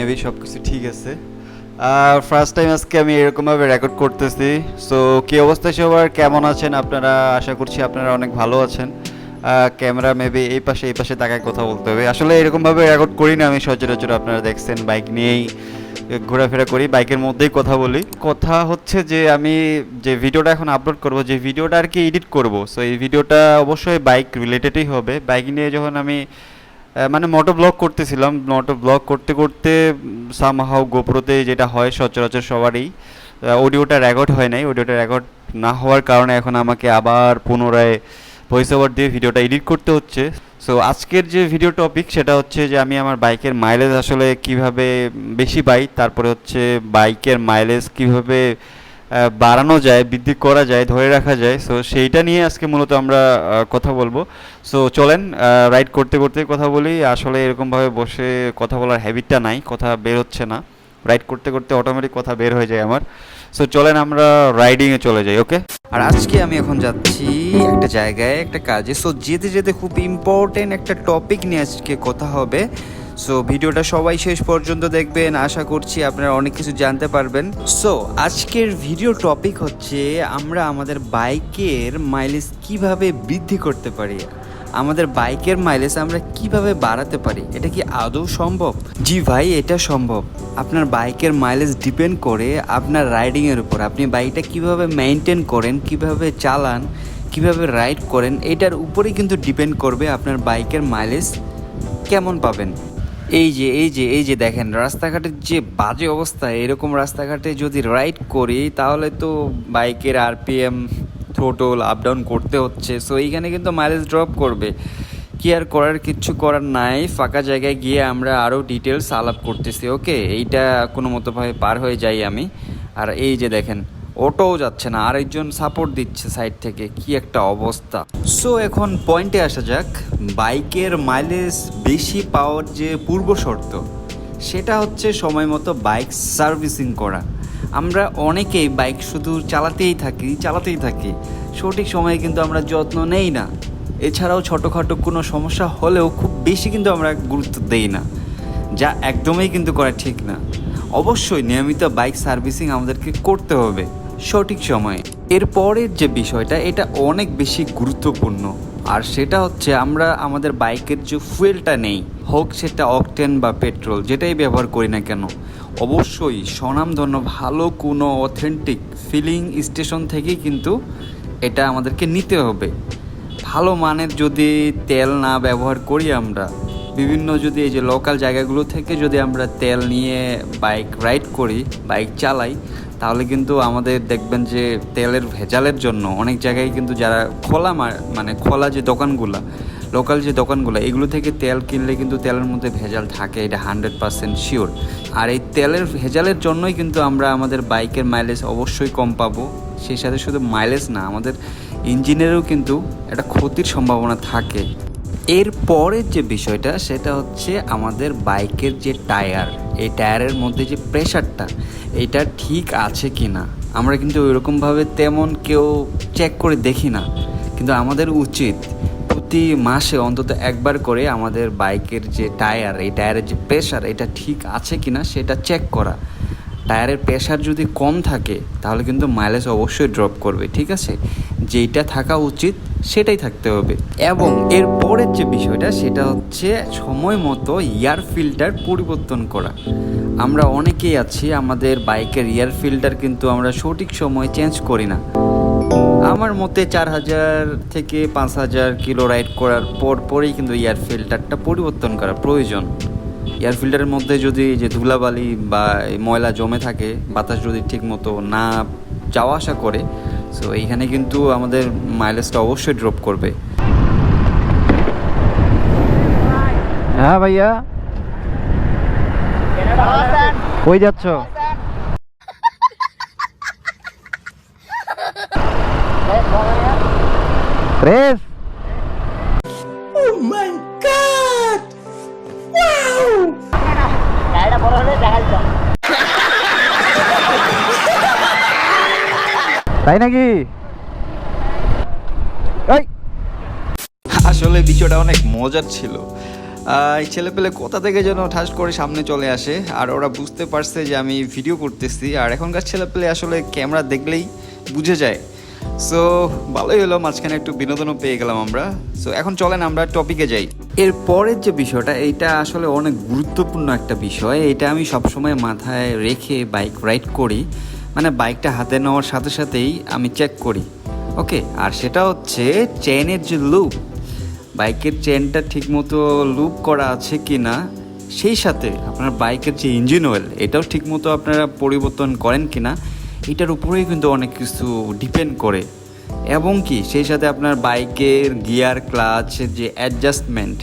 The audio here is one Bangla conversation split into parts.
মেবি সব কিছু ঠিক আছে। ফার্স্ট টাইম আজকে আমি এরকমভাবে রেকর্ড করতেছি। সো কী অবস্থা সবার, কেমন আছেন আপনারা? আশা করছি আপনারা অনেক ভালো আছেন। ক্যামেরা মেবি এই পাশে তাকায় কথা বলতে হবে। আসলে এরকমভাবে রেকর্ড করি না আমি সচরাচর, আপনারা দেখছেন বাইক নিয়েই ঘোরাফেরা করি, বাইকের মধ্যেই কথা বলি। কথা হচ্ছে যে আমি যে ভিডিওটা এখন আপলোড করব, যে ভিডিওটা আর কি এডিট করব, সো এই ভিডিওটা অবশ্যই বাইক রিলেটেডই হবে। বাইক নিয়ে যখন আমি মানে মোটো ব্লগ করতেছিলাম, মোটো ব্লগ করতে করতে সামহাও গোপ্রোতে যেটা হয় সচরাচর সবারই, অডিওটা রেকর্ড হয় নাই। অডিওটা রেকর্ড না হওয়ার কারণে এখন আমাকে আবার পুনরায় ভয়েস ওভার দিয়ে ভিডিওটা এডিট করতে হচ্ছে। সো আজকের যে ভিডিও টপিক সেটা হচ্ছে যে আমি আমার বাইকের মাইলেজ আসলে কিভাবে বেশি পাই, তারপরে হচ্ছে বাইকের মাইলেজ কিভাবে বাড়ানো যায়, বৃদ্ধি করা যায়, ধরে রাখা যায়। সো সেইটা নিয়ে আজকে মূলত আমরা কথা বলবো। সো চলেন রাইড করতে করতে কথা বলি। আসলে এরকমভাবে বসে কথা বলার হ্যাবিটটা নাই, কথা বের হচ্ছে না। রাইড করতে করতে অটোমেটিক কথা বের হয়ে যায় আমার। সো চলেন আমরা রাইডিংয়ে চলে যাই। ওকে, আর আজকে আমি এখন যাচ্ছি একটা জায়গায়, একটা কাজে। সো যেতে যেতে খুব ইম্পর্টেন্ট একটা টপিক নিয়ে আজকে কথা হবে। সো ভিডিওটা সবাই শেষ পর্যন্ত দেখবেন, আশা করছি আপনারা অনেক কিছু জানতে পারবেন। সো আজকের ভিডিও টপিক হচ্ছে আমরা আমাদের বাইকের মাইলেজ কিভাবে বৃদ্ধি করতে পারি, আমাদের বাইকের মাইলেজ আমরা কিভাবে বাড়াতে পারি। এটা কি আদৌ সম্ভব? জি ভাই, এটা সম্ভব। আপনার বাইকের মাইলেজ ডিপেন্ড করে আপনার রাইডিংয়ের উপর। আপনি বাইকটা কিভাবে মেনটেন করেন, কিভাবে চালান, কিভাবে রাইড করেন, এটার উপরেই কিন্তু ডিপেন্ড করবে আপনার বাইকের মাইলেজ কেমন পাবেন। এই যে দেখেন রাস্তাঘাটের যে বাজে অবস্থা, এরকম রাস্তাঘাটে যদি রাইড করি তাহলে তো বাইকের আরপিএম, থ্রোটল আপ ডাউন করতে হচ্ছে। সো এইখানে কিন্তু মাইলেজ ড্রপ করবে। কি আর করার, কিচ্ছু করার নাই। ফাঁকা জায়গায় গিয়ে আমরা আরও ডিটেলস আলাপ করতেছি। ওকে, এইটা কোনো মতোভাবে পার হয়ে যাই আমি। আর এই যে দেখেন অটোও যাচ্ছে না, আরেকজন সাপোর্ট দিচ্ছে সাইড থেকে, কি একটা অবস্থা। সো এখন পয়েন্টে আসা যাক। বাইকের মাইলেজ বেশি পাওয়ার যে পূর্ব শর্ত সেটা হচ্ছে সময় মতো বাইক সার্ভিসিং করা। আমরা অনেকেই বাইক শুধু চালাতেই থাকি, সঠিক সময়ে কিন্তু আমরা যত্ন নেই না। এছাড়াও ছোটোখাটো কোনো সমস্যা হলেও খুব বেশি কিন্তু আমরা গুরুত্ব দেই না, যা একদমই কিন্তু করা ঠিক না। অবশ্যই নিয়মিত বাইক সার্ভিসিং আমাদেরকে করতে হবে সঠিক সময়ে। এরপরের যে বিষয়টা, এটা অনেক বেশি গুরুত্বপূর্ণ, আর সেটা হচ্ছে আমরা আমাদের বাইকের যে ফুয়েলটা নেই, হোক সেটা অকটেন বা পেট্রোল, যেটাই ব্যবহার করি না কেন, অবশ্যই স্বনামধন্য ভালো কোনো অথেন্টিক ফিলিং স্টেশন থেকেই কিন্তু এটা আমাদেরকে নিতে হবে। ভালো মানের যদি তেল না ব্যবহার করি আমরা, বিভিন্ন যদি এই যে লোকাল জায়গাগুলো থেকে যদি আমরা তেল নিয়ে বাইক রাইড করি, বাইক চালাই, তাহলে কিন্তু আমাদের দেখবেন যে তেলের ভেজালের জন্য অনেক জায়গায় কিন্তু যারা খোলা যে দোকানগুলো, লোকাল যে দোকানগুলো, এগুলো থেকে তেল কিনলে কিন্তু তেলের মধ্যে ভেজাল থাকে, এটা 100% শিওর। আর এই তেলের ভেজালের জন্যই কিন্তু আমরা আমাদের বাইকের মাইলেজ অবশ্যই কম পাবো। সেই সাথে শুধু মাইলেজ না, আমাদের ইঞ্জিনেরও কিন্তু একটা ক্ষতির সম্ভাবনা থাকে। এর পরের যে বিষয়টা সেটা হচ্ছে আমাদের বাইকের যে টায়ার, এই টায়ারের মধ্যে যে প্রেশারটা, এটা ঠিক আছে কি না। আমরা কিন্তু ওইরকমভাবে তেমন কেউ চেক করে দেখি না, কিন্তু আমাদের উচিত প্রতি মাসে অন্তত একবার করে আমাদের বাইকের যে টায়ার, এই টায়ারের যে প্রেশার, এটা ঠিক আছে কি না সেটা চেক করা। টায়ারের প্রেশার যদি কম থাকে তাহলে কিন্তু মাইলেজ অবশ্যই ড্রপ করবে, ঠিক আছে? যেইটা থাকা উচিত সেটাই থাকতে হবে। এবং এর পরের যে বিষয়টা সেটা হচ্ছে সময় মতো এয়ার ফিল্টার পরিবর্তন করা। আমরা অনেকেই আছি আমাদের বাইকের এয়ার ফিল্টার কিন্তু আমরা সঠিক সময় চেঞ্জ করি না। আমার মতে 4000 থেকে 5000 কিলো রাইড করার পরেই কিন্তু এয়ার ফিল্টারটা পরিবর্তন করা প্রয়োজন। এয়ার ফিল্টারের মধ্যে যদি যে ধুলাবালি বা ময়লা জমে থাকে, বাতাস যদি ঠিক মতো না যাওয়া আসা করে, সো এইখানে কিন্তু আমাদের মাইলেজটা অবশ্যই ড্রপ করবে। হ্যাঁ ভাইয়া, কই যাচ্ছ? Race? Oh my God! Wow! গাড়িটা বড় হলে দেখা যেত। তাই নাকি? আসলে বিষয়টা অনেক মজার ছিল। এই ছেলেপেলে কোথা থেকে যেন ঠাস করে সামনে চলে আসে, আর ওরা বুঝতে পারছে যে আমি ভিডিও করতেছি। আর এখনকার ছেলেপেলে আসলে ক্যামেরা দেখলেই বুঝে যায়। সো ভালোই হলো, মাঝখানে একটু বিনোদনও পেয়ে গেলাম আমরা। সো এখন চলেন আমরা টপিকে যাই। এর পরের যে বিষয়টা, এইটা আসলে অনেক গুরুত্বপূর্ণ একটা বিষয়। এটা আমি সবসময় মাথায় রেখে বাইক রাইড করি, মানে বাইকটা হাতে নেওয়ার সাথে সাথেই আমি চেক করি। ওকে, আর সেটা হচ্ছে চেনের যে লুপ, বাইকের চেনটা ঠিকমতো লুপ করা আছে কি না, সেই সাথে আপনার বাইকের যে ইঞ্জিন অয়েল, এটাও ঠিকমতো আপনারা পরিবর্তন করেন কি না, এটার উপরেই কিন্তু অনেক কিছু ডিপেন্ড করে। এবং কি সেই সাথে আপনার বাইকের গিয়ার ক্লাচের যে অ্যাডজাস্টমেন্ট,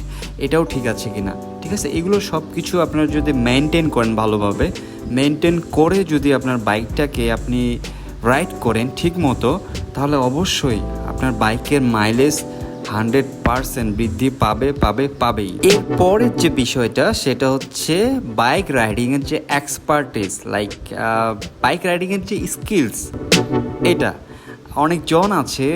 এটাও ঠিক আছে কি না। ঠিক আছে, এগুলো সব কিছু আপনারা যদি মেনটেন করেন ভালোভাবে, মেনটেন করে যদি আপনার বাইকটাকে আপনি রাইড করেন ঠিক মতো, তাহলে অবশ্যই আপনার বাইকের মাইলেজ 100% বৃদ্ধি পাবেই। এরপরের যে বিষয়টা সেটা হচ্ছে বাইক রাইডিংয়ের যে এক্সপার্টিস, লাইক বাইক রাইডিংয়ের যে স্কিলস। এটা অনেকজন আছে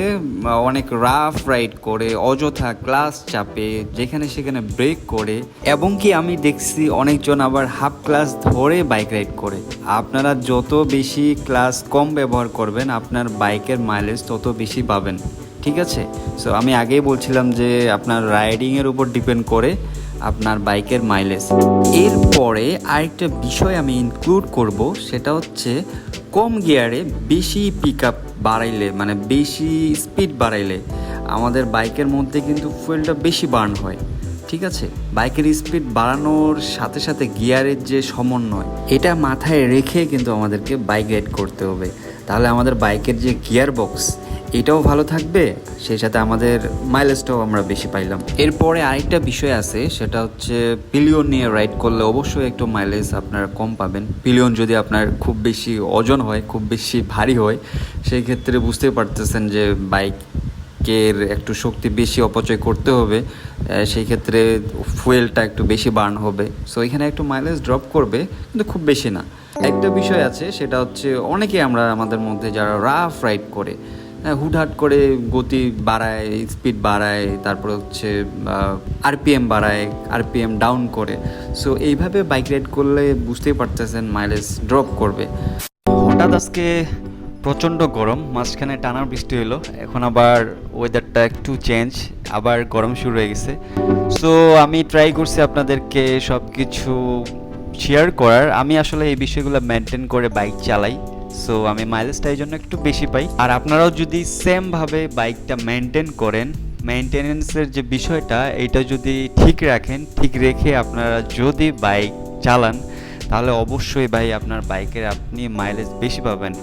অনেক রাফ রাইড করে, অযথা ক্লাস চাপে, যেখানে সেখানে ব্রেক করে, এবং কি আমি দেখছি অনেকজন আবার হাফ ক্লাস ধরে বাইক রাইড করে। আপনারা যত বেশি ক্লাস কম ব্যবহার করবেন, আপনার বাইকের মাইলেজ তত বেশি পাবেন। ঠিক আছে, সো আমি আগেই বলছিলাম যে আপনার রাইডিংয়ের উপর ডিপেন্ড করে আপনার বাইকের মাইলেজ। এরপরে আরেকটা বিষয় আমি ইনক্লুড করব, সেটা হচ্ছে কম গিয়ারে বেশি পিক আপ বাড়াইলে, মানে বেশি স্পিড বাড়াইলে আমাদের বাইকের মধ্যে কিন্তু ফুয়েলটা বেশি বার্ন হয়। ঠিক আছে, বাইকের স্পিড বাড়ানোর সাথে সাথে গিয়ারের যে সমন্বয়, এটা মাথায় রেখে কিন্তু আমাদেরকে বাইক রাইড করতে হবে। তাহলে আমাদের বাইকের যে গিয়ার বক্স, এটাও ভালো থাকবে, সেই সাথে আমাদের মাইলেজটাও আমরা বেশি পাইলাম। এরপরে আরেকটা বিষয় আছে, সেটা হচ্ছে পিলিয়ন নিয়ে রাইড করলে অবশ্যই একটু মাইলেজ আপনারা কম পাবেন। পিলিয়ন যদি আপনার খুব বেশি ওজন হয়, খুব বেশি ভারী হয়, সেই ক্ষেত্রে বুঝতেই পারতেছেন যে বাইকের একটু শক্তি বেশি অপচয় করতে হবে, সেই ক্ষেত্রে ফুয়েলটা একটু বেশি বার্ন হবে। সো এখানে একটু মাইলেজ ড্রপ করবে, কিন্তু খুব বেশি না। একটা বিষয় আছে, সেটা হচ্ছে অনেকে আমরা আমাদের মধ্যে যারা রাফ রাইড করে, হুটহাট করে গতি বাড়ায়, স্পিড বাড়ায়, তারপরে হচ্ছে আরপিএম বাড়ায়, আরপিএম ডাউন করে। সো এইভাবে বাইক রাইড করলে বুঝতেই পারতেছেন মাইলেজ ড্রপ করবে। হঠাৎ আজকে প্রচণ্ড গরম, মাঝখানে টানা বৃষ্টি হলো, এখন আবার ওয়েদারটা একটু চেঞ্জ, আবার গরম শুরু হয়ে গেছে। সো আমি ট্রাই করছি আপনাদেরকে সব কিছু শেয়ার করার। আমি আসলে এই বিষয়গুলো মেনটেন করে বাইক চালাই, সো আমি মাইলেজটা এই জন্য একটু বেশি পাই। আর আপনারাও যদি সেমভাবে বাইকটা মেনটেন করেন, মেনটেনেন্সের যে বিষয়টা, এটা যদি ঠিক রাখেন, ঠিক রেখে আপনারা যদি বাইক চালান, তাহলে অবশ্যই ভাই আপনার বাইকের আপনি মাইলেজ বেশি পাবেন,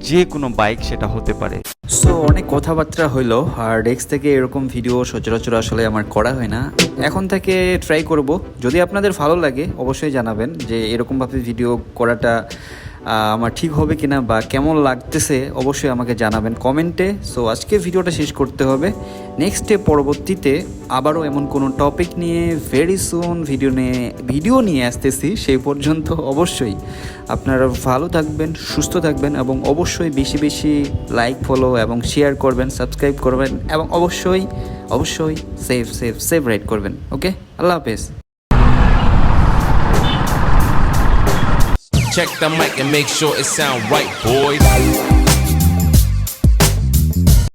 যে কোনো বাইক সেটা হতে পারে। সো অনেক কথাবার্তা হইলো, আর ডেস্ক থেকে এরকম ভিডিও সচরাচর আসলে আমার করা হয় না। এখন থেকে ট্রাই করব। যদি আপনাদের ভালো লাগে অবশ্যই জানাবেন যে এরকমভাবে ভিডিও করাটা আমার ঠিক হবে কিনা বা কেমন লাগতেছে, অবশ্যই আমাকে জানাবেন কমেন্টে। সো আজকে ভিডিওটা শেষ করতে হবে। নেক্সটে পরবর্তীতে আবারও এমন কোনো টপিক নিয়ে ভেরি সুন ভিডিও নিয়ে আসতেছি। সেই পর্যন্ত অবশ্যই আপনারা ভালো থাকবেন, সুস্থ থাকবেন, এবং অবশ্যই বেশি বেশি লাইক, ফলো এবং শেয়ার করবেন, সাবস্ক্রাইব করবেন, এবং অবশ্যই সেভ রাইড করবেন। ওকে, আল্লাহ হাফেজ। Check the mic and make sure it sound right, boys.